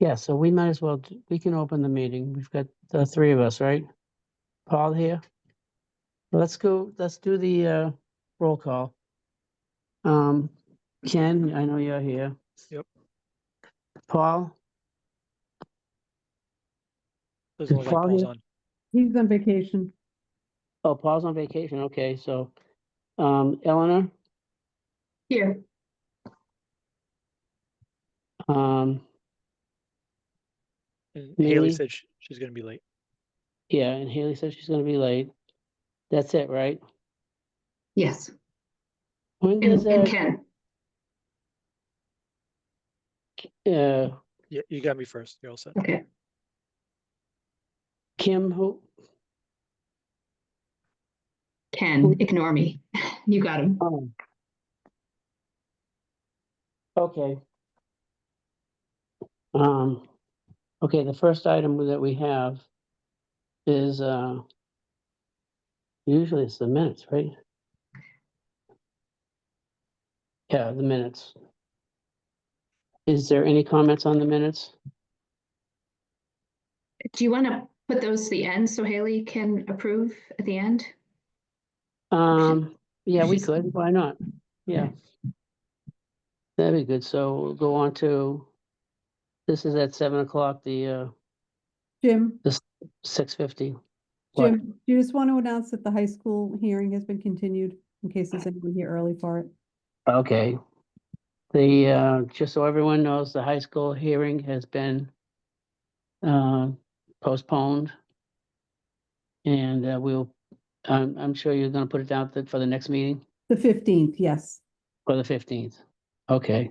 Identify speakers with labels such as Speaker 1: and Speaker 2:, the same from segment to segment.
Speaker 1: Yeah, so we might as well, we can open the meeting. We've got the three of us, right? Paul here. Let's do the roll call. Ken, I know you're here.
Speaker 2: Yep.
Speaker 1: Paul?
Speaker 2: Doesn't look like
Speaker 1: Paul
Speaker 2: Paul's
Speaker 1: here?
Speaker 2: on.
Speaker 3: He's on vacation.
Speaker 1: Oh, Paul's on vacation. Okay, so Eleanor?
Speaker 4: Here.
Speaker 1: Um,
Speaker 2: And
Speaker 1: Me?
Speaker 2: Haley said she's going to be late.
Speaker 1: yeah, and Haley says she's gonna be late. That's it, right?
Speaker 4: Yes.
Speaker 1: When does
Speaker 4: And
Speaker 1: that,
Speaker 4: Ken.
Speaker 1: uh,
Speaker 2: Yeah, you got me first. You're all set.
Speaker 4: Okay.
Speaker 1: Kim, who?
Speaker 4: Ken, ignore me. You got him.
Speaker 1: Oh. Okay. Okay, the first item that we have is, usually it's the minutes, right? Yeah, the minutes. Is there any comments on the minutes?
Speaker 4: Do you want to put those to the end so Haley can approve at the end?
Speaker 1: Yeah, we
Speaker 4: she's-
Speaker 1: could, why not? Yeah. That'd be good, so we'll go on to, this is at 7 o'clock, the,
Speaker 3: Jim,
Speaker 1: 6:50. What?
Speaker 3: Jim, do you just want to announce that the high school hearing has been continued in case there's anyone here early for it?
Speaker 1: Okay. The, just so everyone knows, the high school hearing has been postponed. And I'm sure you're gonna put it down for the next meeting,
Speaker 3: The 15th, yes.
Speaker 1: or the 15th. Okay.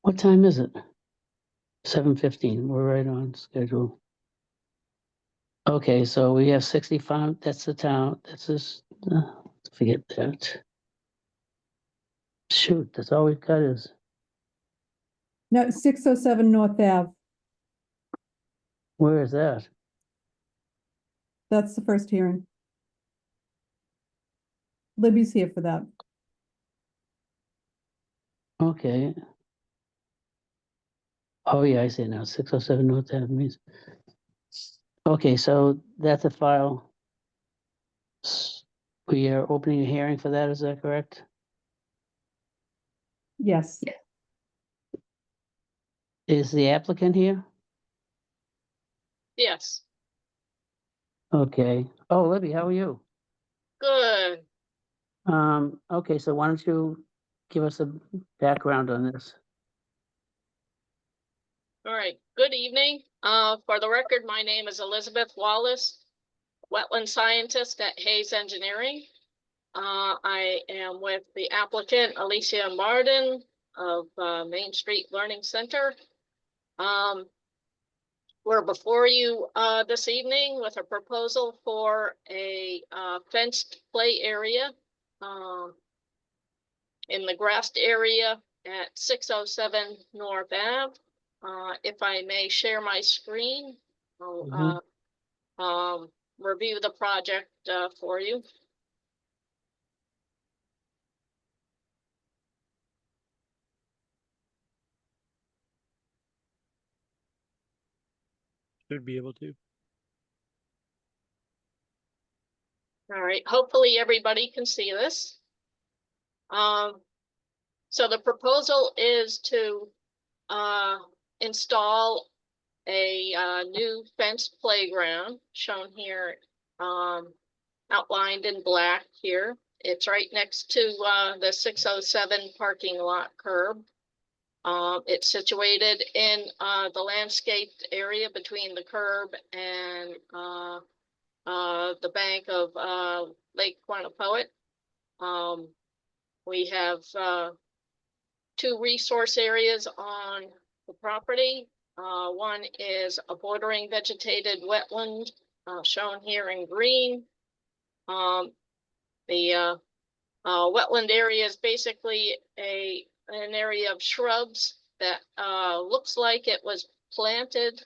Speaker 1: What time is it? 7:15, we're right on schedule. Okay, so we have 65, that's the town, that's this, forget that. Shoot, that's all we've got is,
Speaker 3: No, 607 North Ave.
Speaker 1: where is that?
Speaker 3: That's the first hearing. Libby's here for that.
Speaker 1: Okay. Oh, yeah, I see it now, 607 North Avenue. Okay, so that's a file. We are opening a hearing for that, is that correct?
Speaker 3: Yes.
Speaker 4: Yeah.
Speaker 1: Is the applicant here?
Speaker 5: Yes,
Speaker 1: Okay. Oh, Libby, how are you?
Speaker 5: good.
Speaker 1: Okay, so why don't you give us a background on this?
Speaker 5: All right, good evening. For the record, my name is Elizabeth Wallace, wetland scientist at Hayes Engineering. I am with the applicant Alicia Martin of Main Street Learning Center. We're before you this evening with a proposal for a fenced play area in the grassed area at 607 North Ave. If I may share my screen, I'll review the project for you.
Speaker 2: Should be able to.
Speaker 5: All right, hopefully everybody can see this. So the proposal is to install a new fenced playground shown here, outlined in black here. It's right next to the 607 parking lot curb. It's situated in the landscaped area between the curb and the bank of Lake Quannapoet. We have two resource areas on the property. One is a bordering vegetated wetland shown here in green. The wetland area is basically an area of shrubs that looks like it was planted.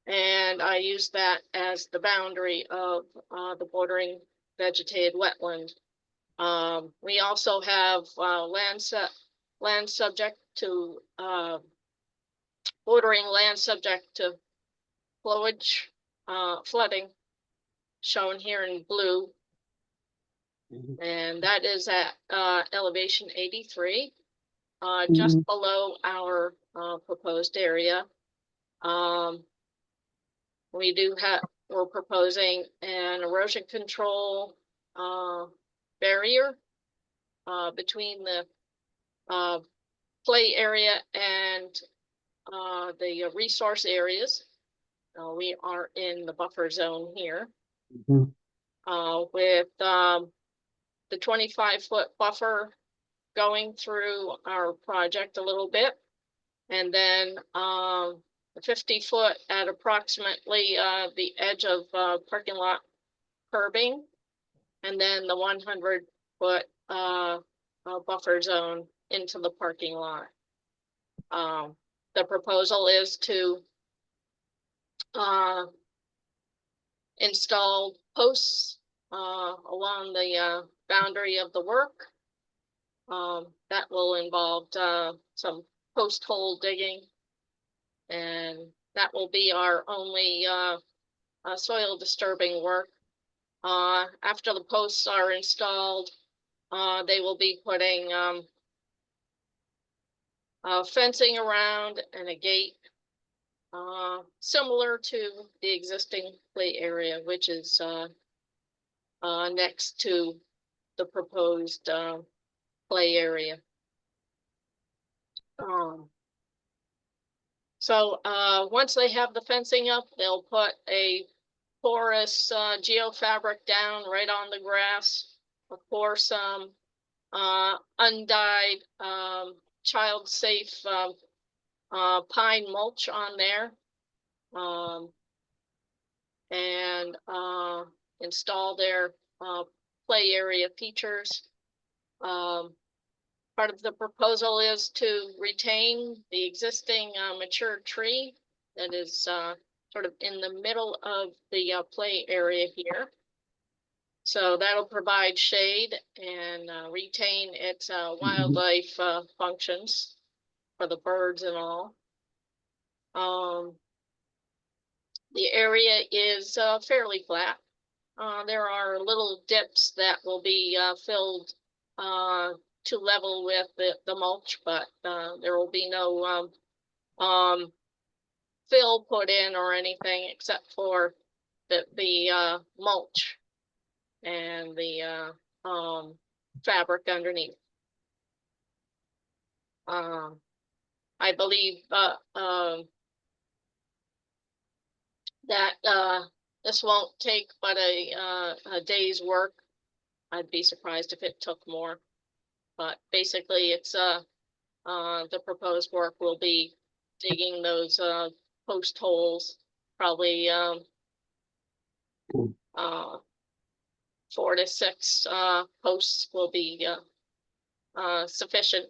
Speaker 5: And I use that as the boundary of the bordering vegetated wetland. We also have land set land subject to, bordering land subject to flowage, flooding, shown here in blue.
Speaker 1: Mhm.
Speaker 5: And that is at, elevation 83, just
Speaker 1: Mhm.
Speaker 5: below our, proposed area. We do have, we're proposing an erosion control, barrier, between the, play area and, the resource areas. We are in the buffer zone here,
Speaker 1: Mhm.
Speaker 5: with, the 25-foot buffer going through our project a little bit. And then, the 50-foot at approximately, the edge of, parking lot curbing. And then the 100-foot, buffer zone into the parking lot. The proposal is to, install posts, along the, boundary of the work. That will involve, some post hole digging. And that will be our only, soil disturbing work. After the posts are installed, they will be putting, fencing around and a gate, similar to the existing play area, which is, next to the proposed, play area. So, once they have the fencing up, they'll put a porous, geofabric down right on the grass. Of course, undyed, child-safe, pine mulch on there. And, install their, play area features. Part of the proposal is to retain the existing, mature tree that is, sort of in the middle of the, play area here. So that'll provide shade and, retain its, wildlife, functions for the birds and all. The area is, fairly flat. There are little dips that will be, filled, to level with the mulch, but, there will be no, fill put in or anything except for the mulch and the, fabric underneath. I believe, that, this won't take but a day's work. I'd be surprised if it took more. But basically, it's, the proposed work will be digging those, post holes, probably, 4 to 6, posts will be, sufficient.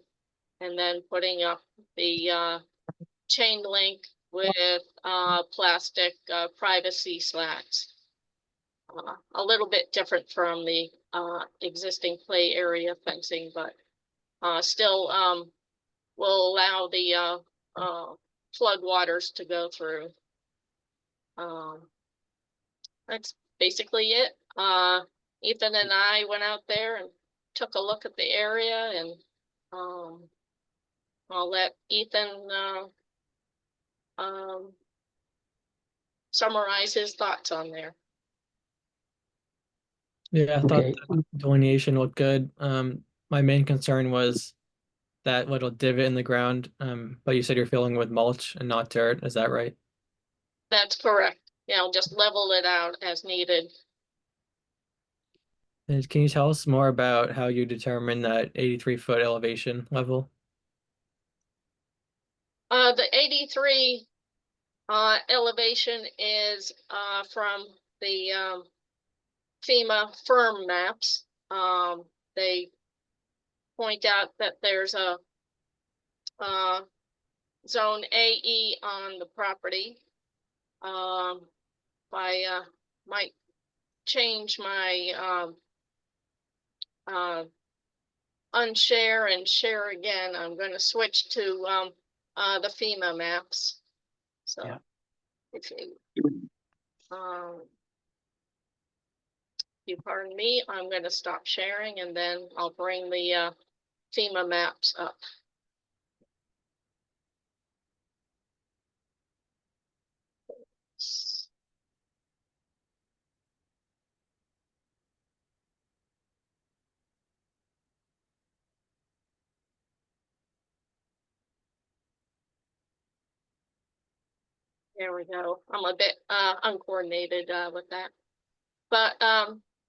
Speaker 5: And then putting up the, chain link with, plastic, privacy slats. A little bit different from the, existing play area fencing, but, still, will allow the, flood waters to go through. That's basically it. Ethan and I went out there and took a look at the area, and, I'll let Ethan, summarize his thoughts on there.
Speaker 6: Yeah, I thought
Speaker 1: Okay.
Speaker 6: the delineation looked good. My main concern was that little divot in the ground. But you said you're filling with mulch and not dirt. Is that right?
Speaker 5: That's correct. Yeah, I'll just level it out as needed.
Speaker 6: And can you tell us more about how you determine that 83-foot elevation level?
Speaker 5: The 83, elevation is, from the, FEMA firm maps. They point out that there's a, zone AE on the property. I, might change my, unshare and share again, I'm gonna switch to the FEMA maps. So
Speaker 1: Yeah.
Speaker 5: if you pardon me, I'm gonna stop sharing and then I'll bring the FEMA maps up. There we go. I'm a bit uncoordinated with that. But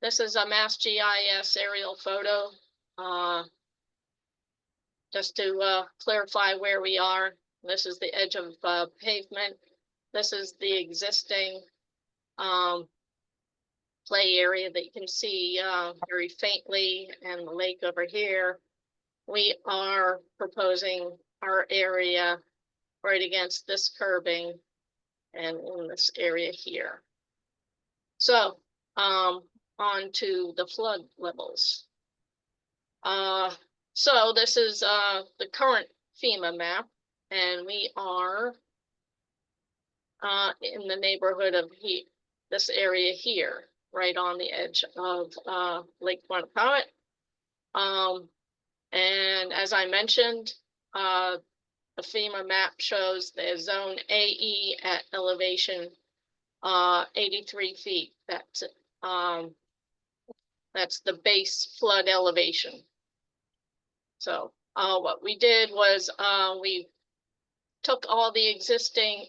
Speaker 5: this is a Mass GIS aerial photo. Just to clarify where we are. This is the edge of pavement. This is the existing play area that you can see very faintly, and the lake over here. We are proposing our area right against this curbing and in this area here. So on to the flood levels. So this is the current FEMA map, and we are in the neighborhood of this area here, right on the edge of Lake Quannapowitt. And as I mentioned, the FEMA map shows the zone AE at elevation 83 feet. That's the base flood elevation. So what we did was we took all the existing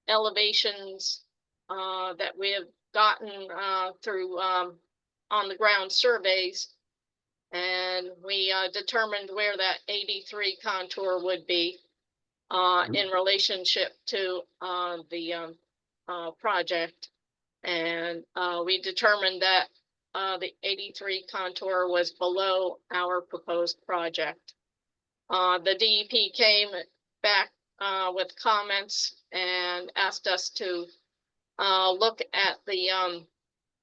Speaker 5: elevations that we have gotten through on the ground surveys, and we determined where that 83 contour would be in relationship to the project. And we determined that the 83 contour was below our proposed project. The DEP came back with comments and asked us to look at the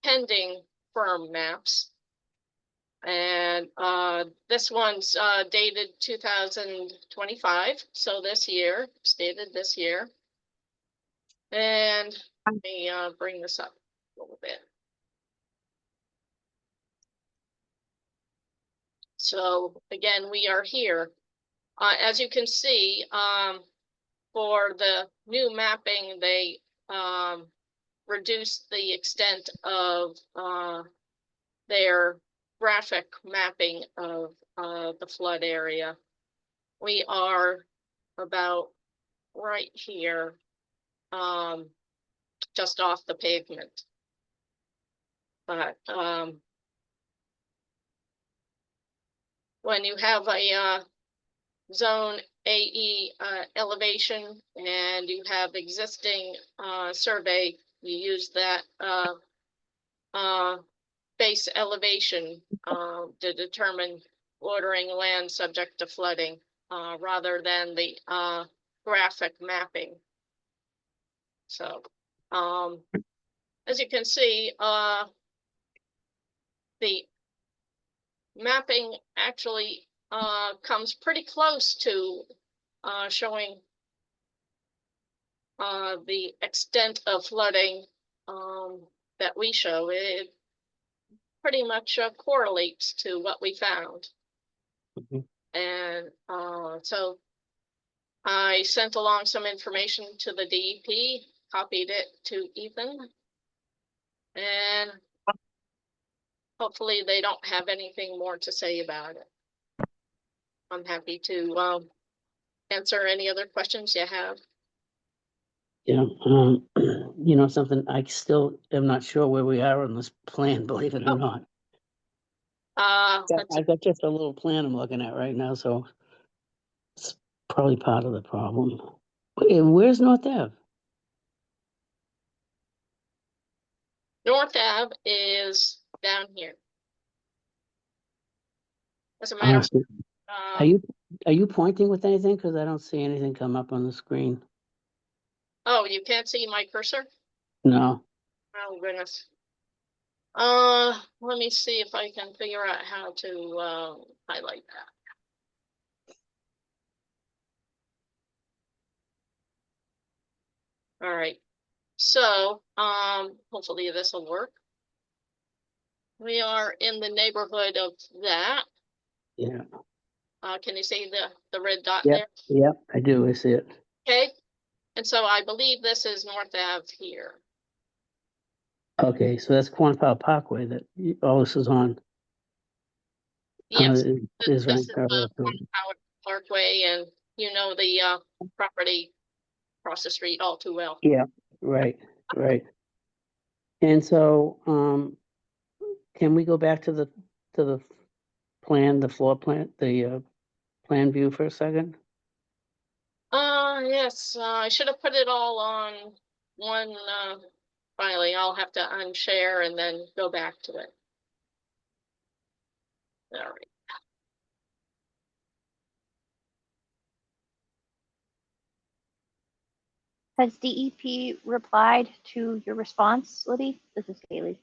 Speaker 5: pending firm maps. And this one's dated 2025, so this year, stated this year. And let me bring this up a little bit. So again, we are here. As you can see, for the new mapping, they reduced the extent of their graphic mapping of the flood area. We are about right here, just off the pavement. But when you have a zone AE elevation and you have existing survey, you use that base elevation to determine ordering land subject to flooding rather than the graphic mapping. So as you can see, the mapping actually comes pretty close to showing the extent of flooding that we show. It pretty much correlates to what we found.
Speaker 1: Mhm.
Speaker 5: And so I sent along some information to the DEP, copied it to Ethan, and hopefully they don't have anything more to say about it. I'm happy to answer any other questions you have.
Speaker 1: Yeah, you know something, I still am not sure where we are on this plan, believe it or not.
Speaker 5: Let's
Speaker 1: I've got just a little plan I'm looking at right now, so it's probably part of the problem. Where's North Ave?
Speaker 5: North Ave is down here. As a matter of
Speaker 1: Honestly, are you pointing with anything? Because I don't see anything come up on the screen.
Speaker 5: oh, you can't see my cursor?
Speaker 1: No.
Speaker 5: Oh goodness. Let me see if I can figure out how to, highlight that. All right, so, hopefully this will work. We are in the neighborhood of that.
Speaker 1: Yeah,
Speaker 5: Can you see the red dot
Speaker 1: Yep.
Speaker 5: there?
Speaker 1: yep, I do, I see it.
Speaker 5: Okay, and so I believe this is North Ave here.
Speaker 1: Okay, so that's Quantico Parkway that all this is on.
Speaker 5: Yes,
Speaker 1: Is right.
Speaker 5: this is Howard Parkway, and you know the property across the street all too well.
Speaker 1: Yeah, right, right. And so, can we go back to the plan, the floor plan, the plan view for a second?
Speaker 5: Yes, I should have put it all on one filing. I'll have to unshare and then go back to it. All right.
Speaker 7: Has DEP replied to your response, Liddy? This is Haley.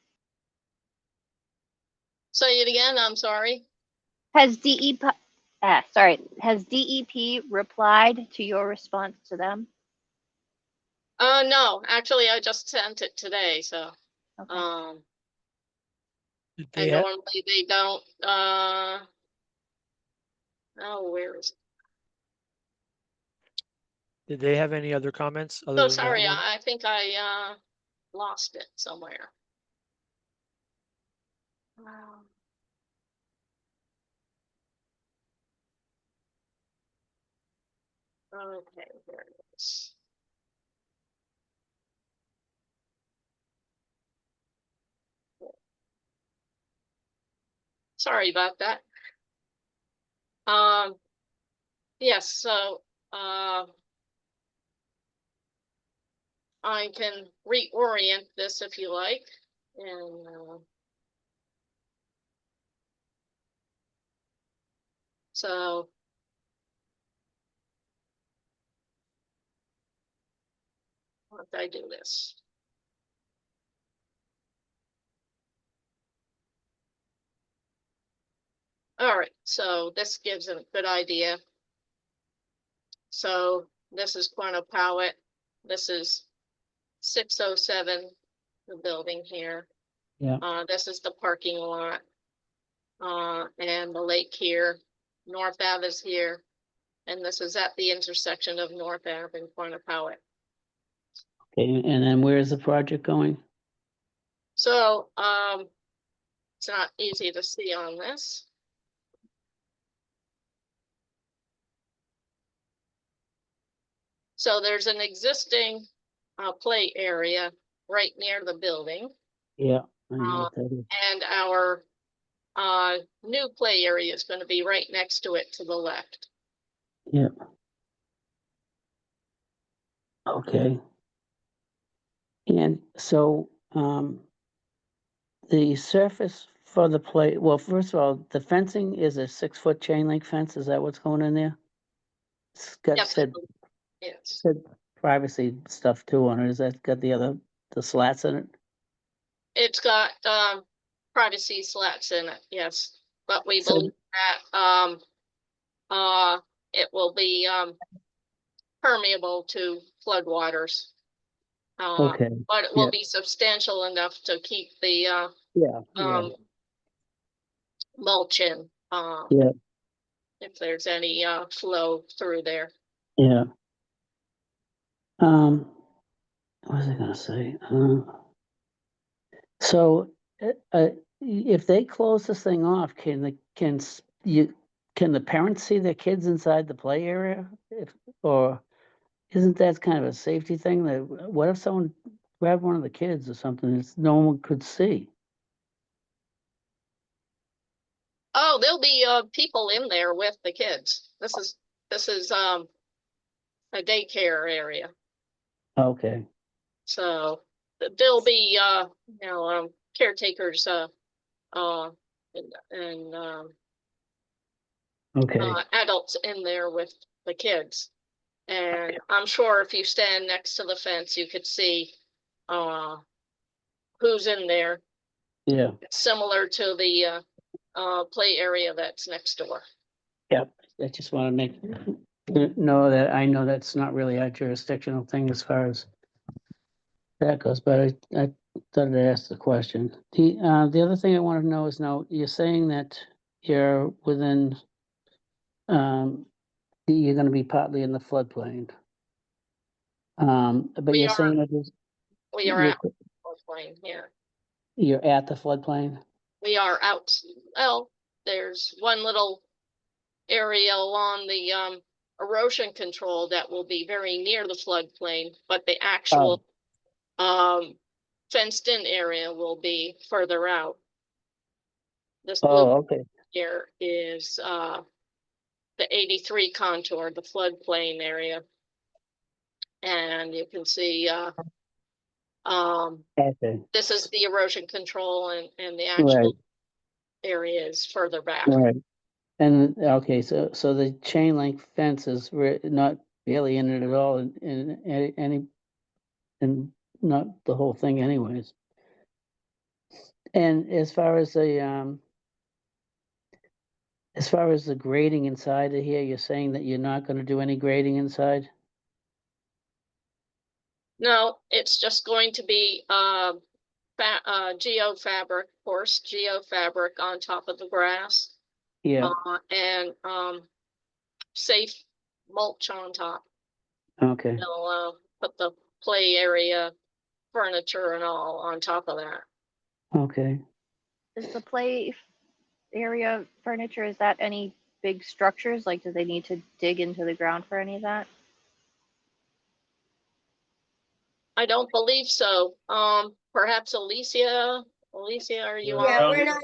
Speaker 5: Say it again, I'm sorry.
Speaker 7: Has DEP replied to your response to them?
Speaker 5: No, actually I just sent it today, so
Speaker 7: Okay.
Speaker 2: Did
Speaker 5: and
Speaker 2: they have,
Speaker 5: normally they don't oh, where is it?
Speaker 2: did they have any other comments other
Speaker 5: Oh,
Speaker 2: than that
Speaker 5: sorry,
Speaker 2: one?
Speaker 5: I think I lost it somewhere. Okay, there it is. Sorry about that. Yes, so I can reorient this if you like, and so once I do this. All right, so this gives a good idea. So this is Quantico. This is 607, the building here.
Speaker 1: Yeah.
Speaker 5: This is the parking lot. And the lake here. North Ave is here. And this is at the intersection of North Ave and Quantico.
Speaker 1: Okay, and then where is the project going?
Speaker 5: So, it's not easy to see on this. So there's an existing play area right near the building,
Speaker 1: Yeah, I know what that is.
Speaker 5: and our new play area is going to be right next to it to the left.
Speaker 1: Yeah. Okay. And so, the surface for the play, well, first of all, the fencing is a 6-foot chain link fence. Is that what's going in there? It's got
Speaker 5: Yes, yes.
Speaker 1: said privacy stuff too on it. Is that got the slats in it?
Speaker 5: It's got privacy slats in it, yes. But we
Speaker 1: So-
Speaker 5: believe that it will be permeable to floodwaters.
Speaker 1: Okay,
Speaker 5: But it will
Speaker 1: yeah.
Speaker 5: be substantial enough to keep the
Speaker 1: yeah, yeah,
Speaker 5: mulch in,
Speaker 1: yeah,
Speaker 5: if there's any flow through there.
Speaker 1: yeah. What was I gonna say? So, if they close this thing off, can the parents see their kids inside the play area? Or isn't that kind of a safety thing? That what if someone grabbed one of the kids or something that no one could see?
Speaker 5: Oh, there'll be people in there with the kids. This is a daycare area.
Speaker 1: Okay,
Speaker 5: So there'll be caretakers and
Speaker 1: okay,
Speaker 5: adults in there with the kids. And I'm sure if you stand next to the fence, you could see who's in there.
Speaker 1: Yeah,
Speaker 5: similar to the play area that's next door.
Speaker 1: I just want to know that I know that's not really a jurisdictional thing as far as that goes, but I thought I'd ask the question. The other thing I want to know is now, you're saying that you're within, you're gonna be partly in the floodplain. But
Speaker 5: We
Speaker 1: you're
Speaker 5: are-
Speaker 1: saying that there's,
Speaker 5: We are
Speaker 1: you're,
Speaker 5: at floodplain, yeah.
Speaker 1: you're at the floodplain?
Speaker 5: We are out, well, there's one little area along the erosion control that will be very near the floodplain, but the actual fenced in area will be further out. This blue
Speaker 1: Oh, okay,
Speaker 5: here is the 83 contour, the floodplain area. And you can see
Speaker 1: okay,
Speaker 5: this is the erosion control and the
Speaker 1: right,
Speaker 5: actual area is further back.
Speaker 1: right. And, okay, so the chain link fence is not really in it at all in any, and not the whole thing anyways. And as far as the grading inside of here, you're saying that you're not gonna do any grading inside?
Speaker 5: No, it's just going to be geofabric, coarse geofabric on top of the grass.
Speaker 1: Yeah,
Speaker 5: And safe mulch on top.
Speaker 1: okay,
Speaker 5: They'll put the play area, furniture and all on top of that.
Speaker 1: okay.
Speaker 7: Is the play area furniture, is that any big structures? Like, do they need to dig into the ground for any of that?
Speaker 5: I don't believe so. Perhaps Alicia, are you
Speaker 8: Yeah,
Speaker 5: on?
Speaker 8: we're not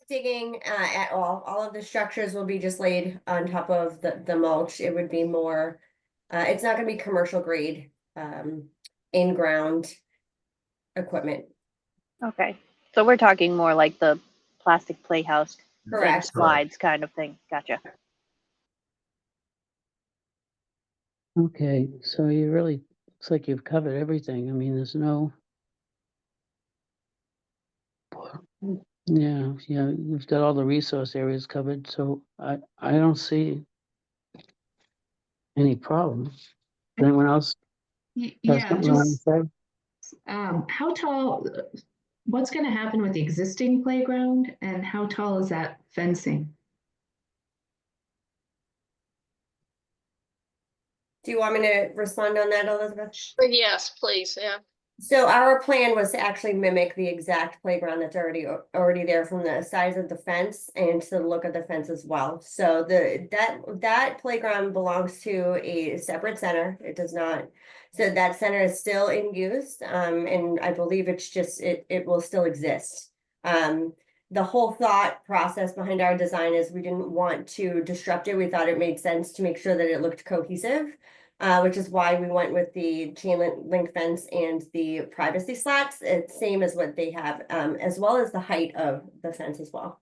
Speaker 8: digging at all. All of the structures will be just laid on top of the mulch. It would be more, it's not gonna be commercial grade, in-ground equipment.
Speaker 7: Okay, so we're talking more like the plastic playhouse thing,
Speaker 8: Correct.
Speaker 7: slides kind of thing. Gotcha.
Speaker 1: Okay, so you really, looks like you've covered everything. I mean, there's no. Yeah, you've got all the resource areas covered, so I don't see any problem. Anyone else have
Speaker 9: Yeah,
Speaker 1: something they want
Speaker 9: just,
Speaker 1: to say?
Speaker 9: how tall, what's gonna happen with the existing playground and how tall is that fencing?
Speaker 8: Do you want me to respond on that, Elizabeth?
Speaker 5: Yes, please, yeah.
Speaker 8: So our plan was to actually mimic the exact playground that's already there, from the size of the fence and to the look of the fence as well. So that playground belongs to a separate center. It does not. So that center is still in use, and I believe it's just it will still exist. The whole thought process behind our design is we didn't want to disrupt it. We thought it made sense to make sure that it looked cohesive. Which is why we went with the chain link fence and the privacy slats. It's same as what they have, as well as the height of the fence as well.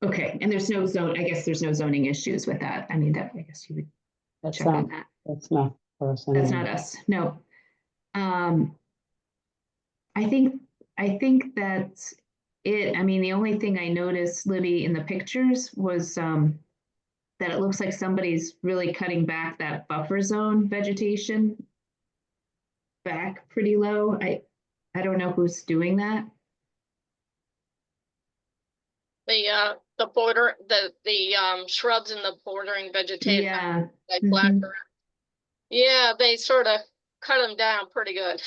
Speaker 9: Okay, and there's no zone, I guess there's no zoning issues with that. I mean, that, I guess you would
Speaker 1: That's
Speaker 9: check on
Speaker 1: not,
Speaker 9: that.
Speaker 1: that's not for us
Speaker 9: That's
Speaker 1: anyway.
Speaker 9: not us, no. I think that's it. I mean, the only thing I noticed, Libby, in the pictures was that it looks like somebody's really cutting back that buffer zone vegetation back pretty low. I don't know who's doing that.
Speaker 5: The border, the shrubs and the bordering vegetation,
Speaker 9: Yeah.
Speaker 5: like
Speaker 9: Mhm.
Speaker 5: blackberry. Yeah, they sort of cut them down pretty good.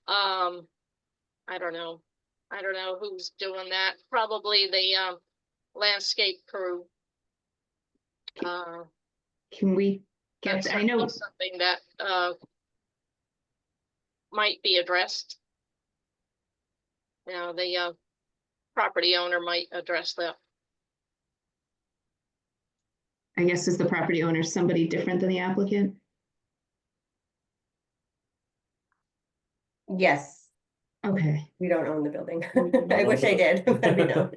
Speaker 5: I don't know. I don't know who's doing that. Probably the landscape crew.
Speaker 9: Can we get,
Speaker 5: That's
Speaker 9: I know,
Speaker 5: something that might be addressed. You know, the property owner might address that.
Speaker 9: I guess is the property owner somebody different than the applicant?
Speaker 8: Yes,
Speaker 9: Okay.
Speaker 8: we don't own the building. I wish I did, but we don't.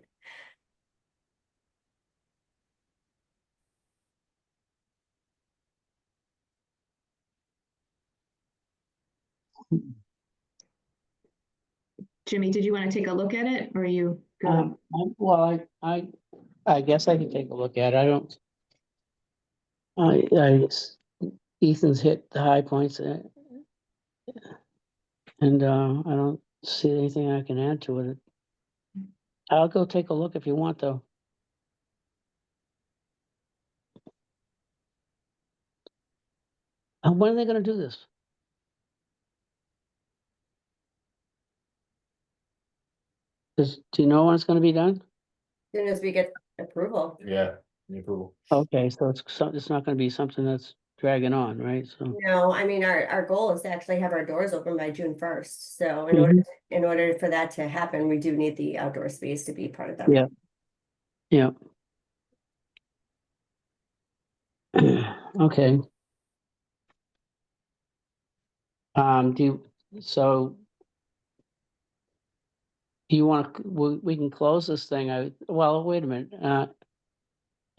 Speaker 9: Jimmy, did you want to take a look at it or are you good?
Speaker 1: Well, I guess I can take a look at it. I don't. Ethan's hit the high points, and I don't see anything I can add to it. I'll go take a look if you want, though. When are they gonna do this? Do you know when it's gonna be done?
Speaker 8: Soon as we get approval.
Speaker 10: Yeah, the approval.
Speaker 1: Okay, so it's not gonna be something that's dragging on, right? So,
Speaker 8: No, I mean, our goal is to actually have our doors open by June 1st. So in order for that to happen, we do need the outdoor space to be part of that.
Speaker 1: yeah. Yeah. Okay. Do you want to, we can close this thing out. Well, wait a minute.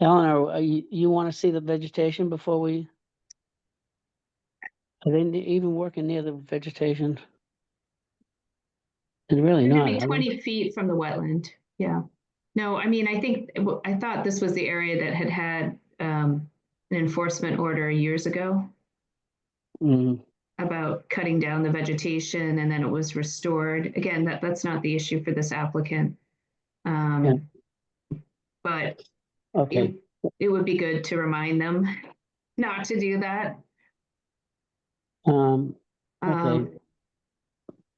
Speaker 1: Eleanor, you want to see the vegetation before we? Are they even working near the vegetation? They're really
Speaker 9: They're
Speaker 1: not.
Speaker 9: gonna be
Speaker 1: are they?
Speaker 9: 20 feet from the wetland. Yeah. No, I mean, I thought this was the area that had an enforcement order years ago
Speaker 1: Mm,
Speaker 9: about cutting down the vegetation and then it was restored. Again, that's not the issue for this applicant. But
Speaker 1: okay.
Speaker 9: it would be good to remind them not to do that.
Speaker 1: Okay.
Speaker 9: Um,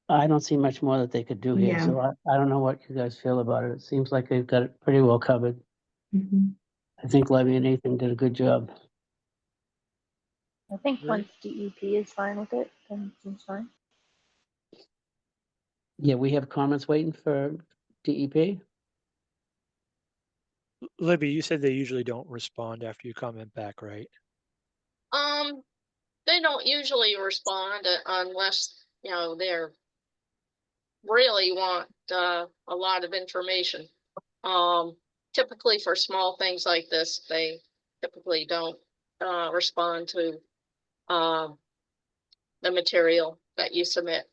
Speaker 1: I don't see much more that they could do here,
Speaker 9: Yeah.
Speaker 1: so I don't know what you guys feel about it. It seems like they've got it pretty well covered.
Speaker 9: mhm.
Speaker 1: I think Levy and Nathan did a good job.
Speaker 7: I think
Speaker 2: Right.
Speaker 7: once DEP is fine with it, then it's fine.
Speaker 1: Yeah, we have comments waiting for E DEP.
Speaker 2: Libby, you said they usually don't respond after you comment back, right?
Speaker 5: They don't usually respond unless, you know, they're really want a lot of information. Typically for small things like this, they typically don't respond to the material that you submit.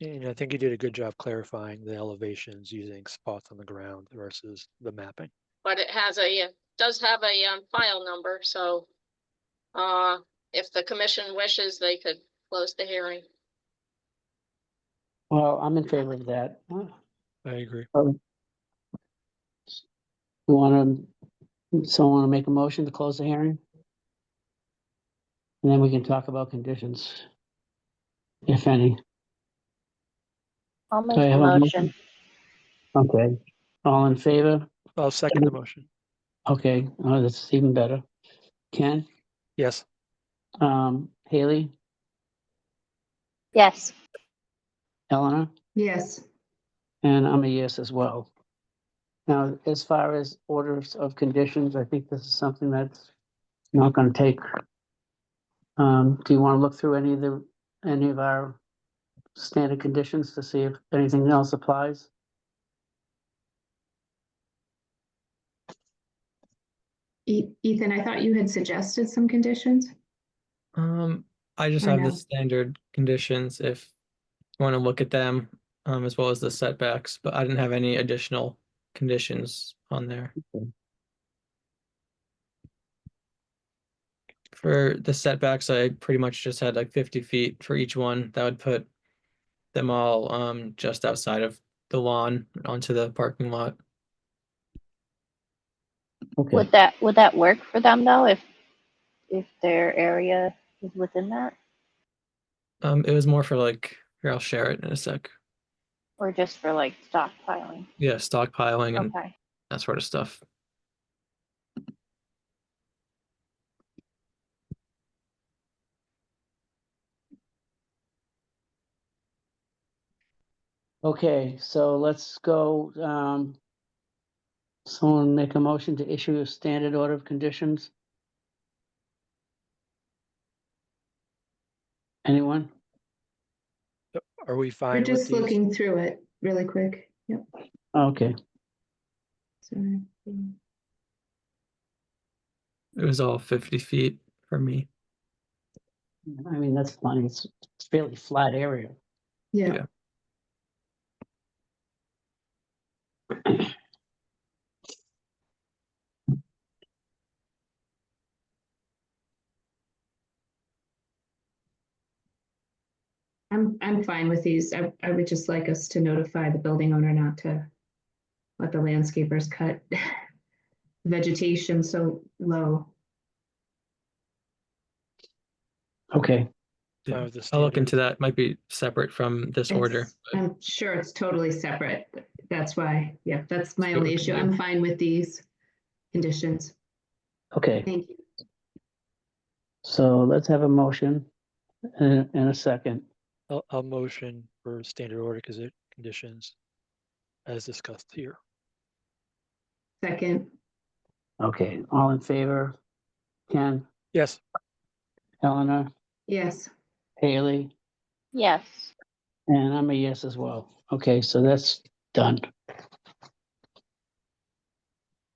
Speaker 2: And I think you did a good job clarifying the elevations using spots on the ground versus the mapping.
Speaker 5: But it has does have a file number, so if the commission wishes, they could close the hearing.
Speaker 1: Well, I'm in favor of that.
Speaker 2: I agree.
Speaker 1: Someone want to make a motion to close the hearing? And then we can talk about conditions, if any.
Speaker 7: I'll make
Speaker 1: Do I
Speaker 7: the
Speaker 1: have a
Speaker 7: motion.
Speaker 1: Okay, all in favor?
Speaker 2: I'll second the motion.
Speaker 1: Okay, oh, that's even better. Ken,
Speaker 2: Yes.
Speaker 1: Haley,
Speaker 7: Yes.
Speaker 1: Eleanor,
Speaker 9: Yes.
Speaker 1: and I'm a yes as well. Now, as far as orders of conditions, I think this is something that's not gonna take. Do you want to look through any of our standard conditions to see if anything else applies?
Speaker 9: Ethan, I thought you had suggested some conditions.
Speaker 6: I just
Speaker 9: Or
Speaker 6: have the
Speaker 9: no?
Speaker 6: standard conditions if you want to look at them, as well as the setbacks, but I didn't have any additional conditions on there. For the setbacks, I pretty much just had like 50 feet for each one. That would put them all just outside of the lawn onto the parking lot.
Speaker 1: Okay,
Speaker 7: Would that work for them though, if their area is within that?
Speaker 6: It was more for like, here, I'll share it in a sec.
Speaker 7: Or just for like stockpiling?
Speaker 6: Yeah, stockpiling and
Speaker 7: Okay.
Speaker 6: that sort of stuff.
Speaker 1: okay, so let's go, someone make a motion to issue a standard order of conditions? Anyone?
Speaker 2: Are we
Speaker 9: We're
Speaker 2: fine with
Speaker 9: just
Speaker 2: these?
Speaker 9: looking through it really quick. Yep.
Speaker 1: Okay,
Speaker 9: Sorry.
Speaker 6: It was all 50 feet for me.
Speaker 1: I mean, that's fine, it's fairly flat area.
Speaker 9: Yeah.
Speaker 6: Yeah.
Speaker 9: I'm fine with these. I would just like us to notify the building owner not to let the landscapers cut vegetation so low.
Speaker 1: Okay,
Speaker 6: Yeah.
Speaker 2: Fine with the
Speaker 6: I'll look into
Speaker 2: standards.
Speaker 6: that. Might be separate from this order.
Speaker 9: It's- I'm sure it's totally separate. That's why, yeah, that's my
Speaker 6: See what
Speaker 9: only
Speaker 6: we can
Speaker 9: issue.
Speaker 6: do.
Speaker 9: I'm fine with these conditions.
Speaker 1: okay.
Speaker 9: Thank you.
Speaker 1: So let's have a motion and a second.
Speaker 2: I'll motion for standard order conditions as discussed here.
Speaker 9: Second,
Speaker 1: Okay, all in favor? Ken,
Speaker 2: Yes,
Speaker 1: Eleanor,
Speaker 9: yes.
Speaker 1: Haley,
Speaker 7: Yes.
Speaker 1: and I'm a yes as well. Okay, so that's done.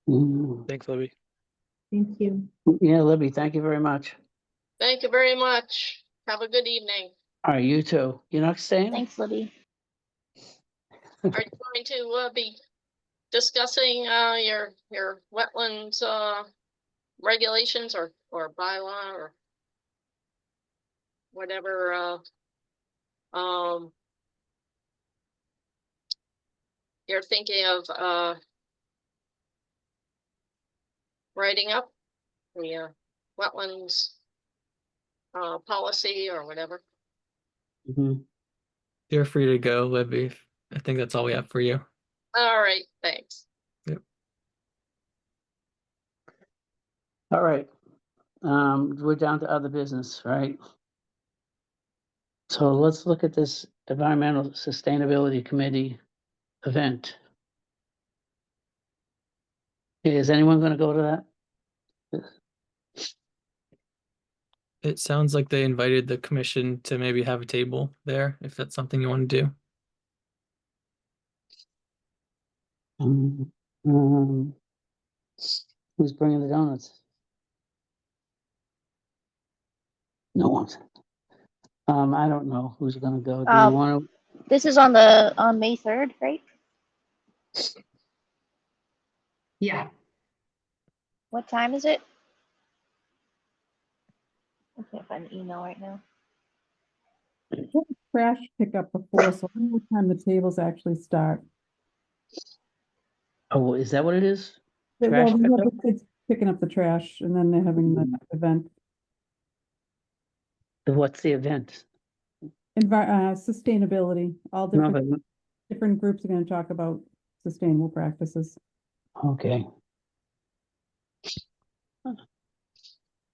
Speaker 1: Mm,
Speaker 2: thanks, Libby.
Speaker 9: Thank you.
Speaker 1: Yeah, Libby, thank you very much.
Speaker 5: Thank you very much. Have a good evening.
Speaker 1: All right, you too. You're not staying?
Speaker 7: Thanks, Libby.
Speaker 5: Are you going to be discussing your wetlands regulations or bylaw or whatever you're thinking of writing up the wetlands policy or whatever?
Speaker 1: Mhm.
Speaker 6: You're free to go, Libby. I think that's all we have for you.
Speaker 5: All right, thanks.
Speaker 1: All right. We're down to other business, right? So let's look at this Environmental Sustainability Committee event. Is anyone gonna go to that?
Speaker 6: It sounds like they invited the commission to maybe have a table there, if that's something you want to do.
Speaker 1: Um, who's bringing the donuts? No one's. I don't know who's gonna go. Do you wanna,
Speaker 7: This is on May 3rd, right?
Speaker 9: Yeah,
Speaker 7: What time is it? I can't find the email right now.
Speaker 3: Trash pickup before, so I don't know what time the tables actually start.
Speaker 1: oh, is that what it is?
Speaker 3: Well,
Speaker 1: Trash
Speaker 3: we have
Speaker 1: pickup?
Speaker 3: the kids picking up the trash and then they're having the event.
Speaker 1: What's the event?
Speaker 3: Sustainability, all
Speaker 1: No,
Speaker 3: different groups are gonna talk about sustainable practices.
Speaker 1: okay.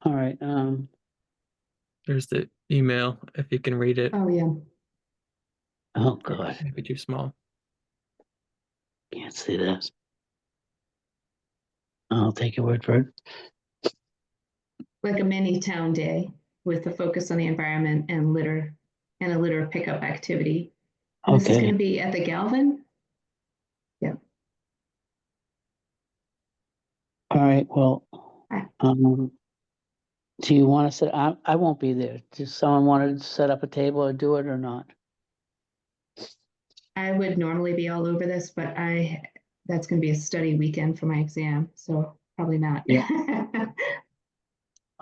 Speaker 1: All right,
Speaker 6: There's the email, if you can read it.
Speaker 9: oh, yeah.
Speaker 1: oh, God,
Speaker 6: Maybe too small.
Speaker 1: can't see this. I'll take your word for it.
Speaker 9: Like a mini town day with a focus on the environment and litter and a litter pickup activity. And this is
Speaker 1: Okay,
Speaker 9: gonna be at the Galvin?
Speaker 1: all right, well,
Speaker 9: Ah.
Speaker 1: do you want to set, I won't be there. Does someone want to set up a table or do it or not?
Speaker 9: I would normally be all over this, but that's gonna be a study weekend for my exam, so probably not.
Speaker 1: Yeah.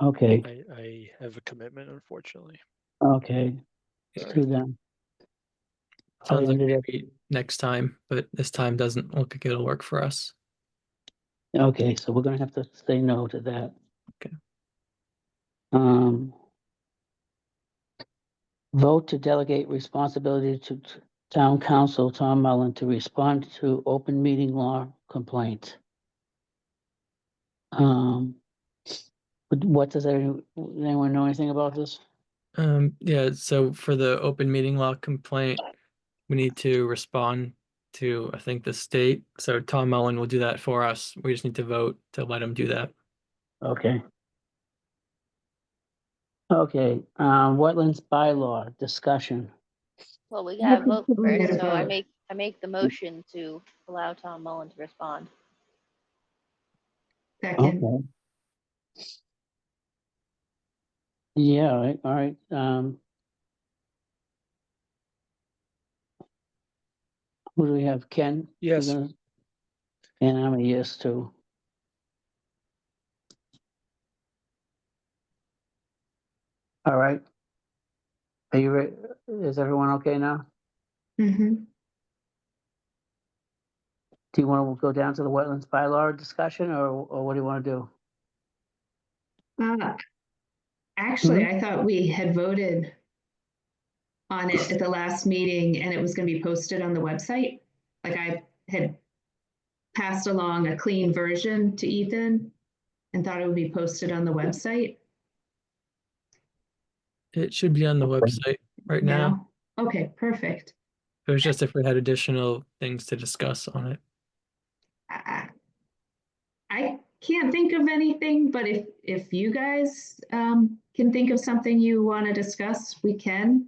Speaker 1: Okay,
Speaker 2: I have a commitment, unfortunately.
Speaker 1: okay,
Speaker 6: Sorry.
Speaker 1: do them.
Speaker 6: Sounds like
Speaker 1: ended up-
Speaker 6: maybe next time, but this time doesn't look like it'll work for us.
Speaker 1: Okay, so we're gonna have to say no to that.
Speaker 6: Okay.
Speaker 1: Vote to delegate responsibility to Town Council Tom Mullen to respond to open meeting law complaints. What does anyone know anything about this?
Speaker 6: Yeah, so for the open meeting law complaint, we need to respond to, I think, the state. So Tom Mullen will do that for us. We just need to vote to let him do that.
Speaker 1: Okay. Okay, wetlands bylaw discussion.
Speaker 7: Well, we gotta vote
Speaker 9: We
Speaker 7: first,
Speaker 9: gotta
Speaker 7: so I
Speaker 9: vote.
Speaker 7: make the motion to allow Tom Mullen to respond.
Speaker 9: Second,
Speaker 1: Okay. Yeah, all right, who do we have? Ken? You
Speaker 2: Yes,
Speaker 1: gonna- And I'm a yes too. All right. Are you ready? Is everyone okay now?
Speaker 9: Mhm.
Speaker 1: Do you want to go down to the wetlands bylaw discussion, or what do you want to do?
Speaker 9: Actually, I thought we had voted on it at the last meeting and it was gonna be posted on the website. Like I had passed along a clean version to Ethan and thought it would be posted on the website
Speaker 6: It should be on the website right now.
Speaker 9: now. Okay, perfect.
Speaker 6: It was just if we had additional things to discuss on it.
Speaker 9: I I can't think of anything, but if you guys can think of something you want to discuss, we can.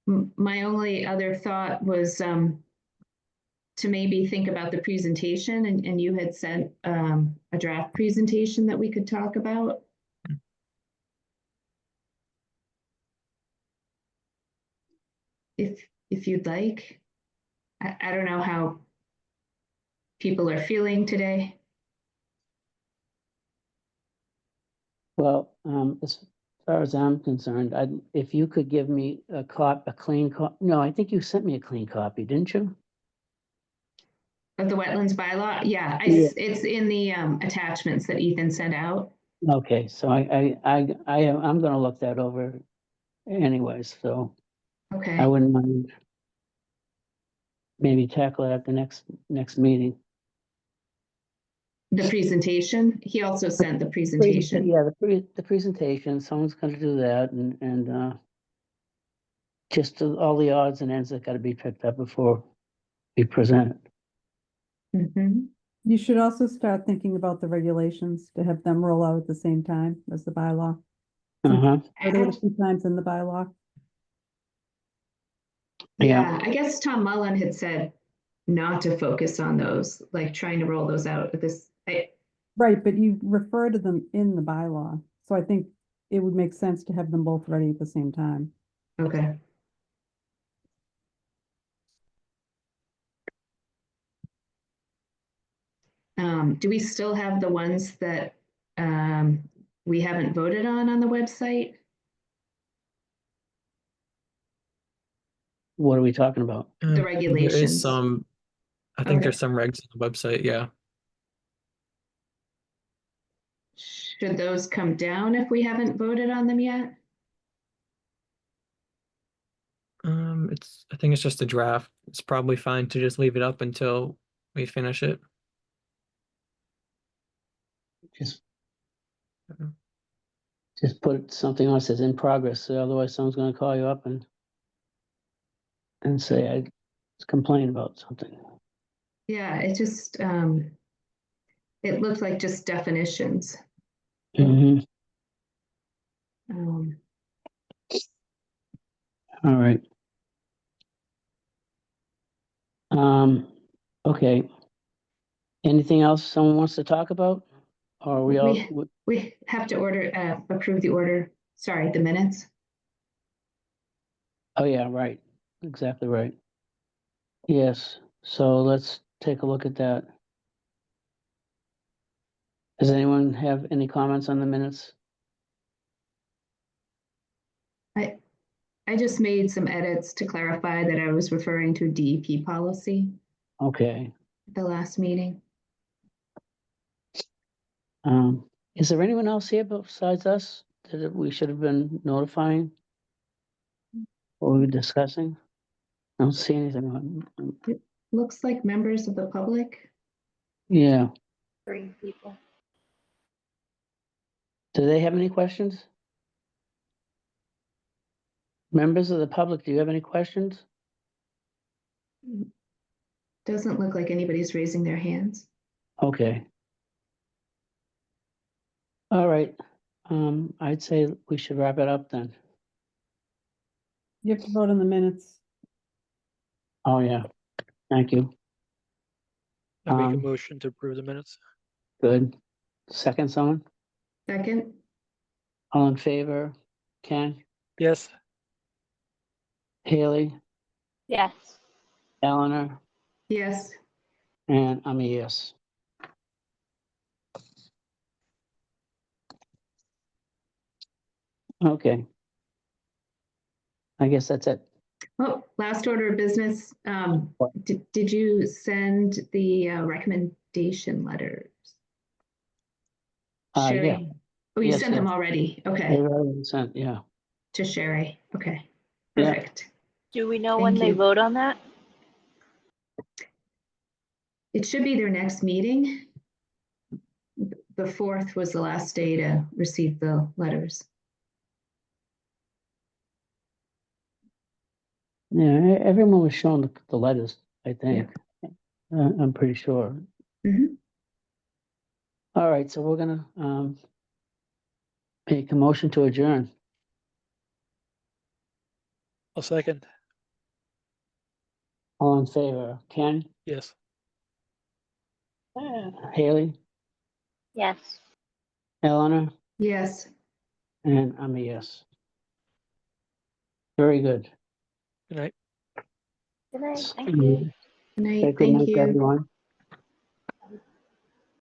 Speaker 9: My only other thought was to maybe think about the presentation, and you had sent a draft presentation that we could talk about. If you'd like. I don't know how people are feeling today.
Speaker 1: Well, as far as I'm concerned, if you could give me a clean copy. No, I think you sent me a clean copy, didn't you?
Speaker 9: Of the wetlands bylaw, yeah,
Speaker 1: Yeah.
Speaker 9: it's in the attachments that Ethan sent out.
Speaker 1: Okay, so I'm gonna look that over anyways, so I
Speaker 9: Okay,
Speaker 1: wouldn't mind maybe tackle it at the next meeting.
Speaker 9: the presentation, he also sent the presentation.
Speaker 1: Yeah, the presentation, someone's gonna do that and just all the odds and ends that gotta be picked up before we present it.
Speaker 9: Mhm.
Speaker 3: You should also start thinking about the regulations to have them roll out at the same time as the bylaw.
Speaker 1: Uh-huh,
Speaker 3: Wrote it a few times in the bylaw.
Speaker 9: Yeah, I guess Tom Mullen had said not to focus on those, like trying to roll those out with this.
Speaker 3: Right, but you refer to them in the bylaw, so I think it would make sense to have them both ready at the same time.
Speaker 9: Okay. Do we still have the ones that we haven't voted on the website?
Speaker 1: what are we talking about?
Speaker 9: The
Speaker 6: There is
Speaker 9: regulations.
Speaker 6: some, I think
Speaker 9: Okay.
Speaker 6: there's some regs on the website, yeah.
Speaker 9: Should those come down if we haven't voted on them yet?
Speaker 6: I think it's just a draft. It's probably fine to just leave it up until we finish it.
Speaker 1: Just
Speaker 6: Mhm.
Speaker 1: just put something on that says in progress, so otherwise someone's gonna call you up and say I complain about something.
Speaker 9: Yeah, it just it looked like just definitions.
Speaker 1: Mm-hmm.
Speaker 9: Um,
Speaker 1: All right. Okay. Anything else someone wants to talk about? Or are we all,
Speaker 9: we have to approve the order. Sorry, the minutes.
Speaker 1: oh yeah, right, exactly right. Yes, so let's take a look at that. Does anyone have any comments on the minutes?
Speaker 9: I just made some edits to clarify that I was referring to DEP policy
Speaker 1: Okay.
Speaker 9: at the last meeting.
Speaker 1: Is there anyone else here besides us that we should have been notifying? Or we discussing? I don't see anything.
Speaker 9: Looks like members of the public.
Speaker 1: Yeah,
Speaker 7: 3 people.
Speaker 1: do they have any questions? Members of the public, do you have any questions?
Speaker 9: Doesn't look like anybody's raising their hands.
Speaker 1: Okay. All right, I'd say we should wrap it up then.
Speaker 3: You have to vote on the minutes.
Speaker 1: Oh, yeah, thank you.
Speaker 2: I make a
Speaker 1: Um,
Speaker 2: motion to approve the minutes.
Speaker 1: Good. Second, someone?
Speaker 9: Second,
Speaker 1: All in favor? Ken,
Speaker 2: Yes,
Speaker 1: Haley,
Speaker 7: Yes.
Speaker 1: Eleanor,
Speaker 9: yes.
Speaker 1: and I'm a yes. Okay. I guess that's it.
Speaker 9: Oh, last order of business. Did you send the recommendation letters?
Speaker 1: Yeah.
Speaker 9: Sherry? Oh, you
Speaker 1: Yes,
Speaker 9: sent them
Speaker 1: yes.
Speaker 9: already.
Speaker 1: They
Speaker 9: Okay,
Speaker 1: already sent, yeah.
Speaker 9: to Sherry. Okay,
Speaker 1: Yeah.
Speaker 9: perfect.
Speaker 7: Do we know when
Speaker 9: Thank
Speaker 7: they
Speaker 9: you.
Speaker 7: vote on that?
Speaker 9: It should be their next meeting. The 4th was the last day to receive the letters.
Speaker 1: Yeah, everyone was shown the letters, I think. I'm pretty sure.
Speaker 9: Mhm.
Speaker 1: All right, so we're gonna make a motion to adjourn.
Speaker 2: I'll second.
Speaker 1: All in favor, Ken,
Speaker 2: Yes.
Speaker 1: Haley,
Speaker 7: Yes.
Speaker 1: Eleanor,
Speaker 9: Yes.
Speaker 1: and I'm a yes. Very good.
Speaker 2: Good night.
Speaker 7: Good night. Thank you.
Speaker 9: Good night.
Speaker 1: Say good
Speaker 9: Thank
Speaker 1: night to
Speaker 9: you.
Speaker 1: everyone.